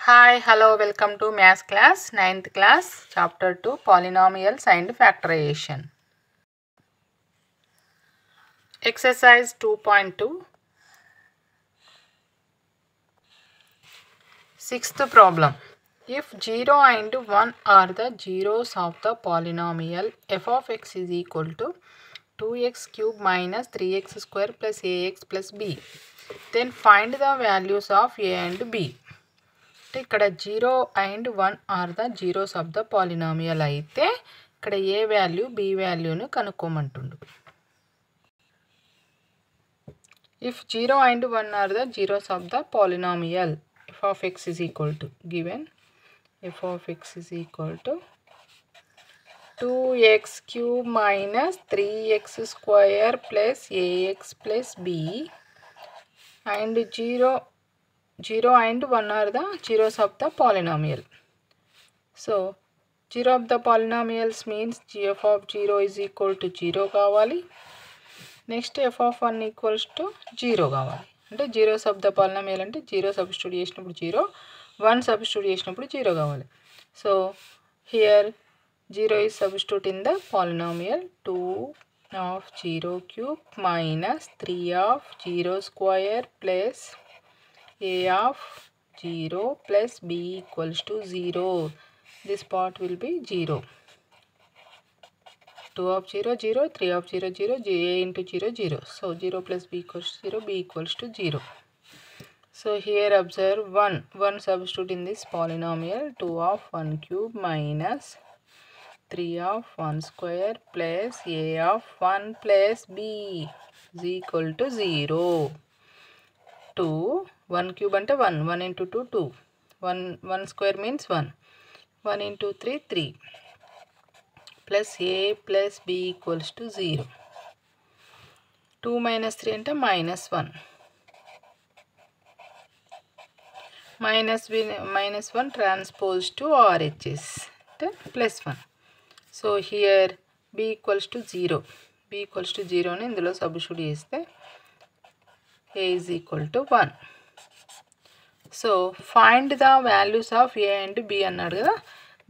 Hi, hello, welcome to Maths class, 9th class, chapter 2, Polynomials and Factorization. Exercise 2.2. Sixth problem. If 0 and 1 are the zeros of the polynomial f of x is equal to 2x cube minus 3x square plus ax plus b, then find the values of a and b. ఇక్కడ 0 and 1 are the zeros of the polynomial అయితే ఇక్కడ a value b వాల్యూను కనుక్కోమంటుండు. If 0 and 1 are the zeros of the polynomial f of x is equal to given f of x is equal to 2x cube minus 3x square plus ax plus b and 0 and 1 are the zeros of the polynomial. So 0 of the polynomials means f of 0 is equal to 0 కావాలి. Next f of 1 equals to 0 కావాలి. అంటే zeros of the polynomial అంటే 0 substitute చేసినప్పుడు 0, 1 substitute చేసినప్పుడు 0 కావాలి. So here 0 is substitute in the polynomial 2 of 0 cube minus 3 of 0 square plus a of 0 plus b equals to 0. This part will be 0. 2 of 0, 0, 3 of 0, 0, a into 0, 0. So 0 plus b equals to 0, b equals to 0. So here observe 1 substitute in this polynomial 2 of 1 cube minus 3 of 1 square plus a of 1 plus b is equal to 0. 2 1 cube అంటే 1 into 2 2 1 square means 1 into 3 3 plus a plus b equals to 0. 2 minus 3 అంటే minus 1 minus 1 transpose to RHS అంటే plus 1. So here b equals to 0. b equals to 0 ని ఇందులో substitute చేస్తే a is equal to 1. So find the values of a and b అన్నాడు కదా.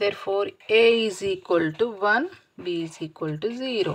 Therefore a is equal to 1, b is equal to 0.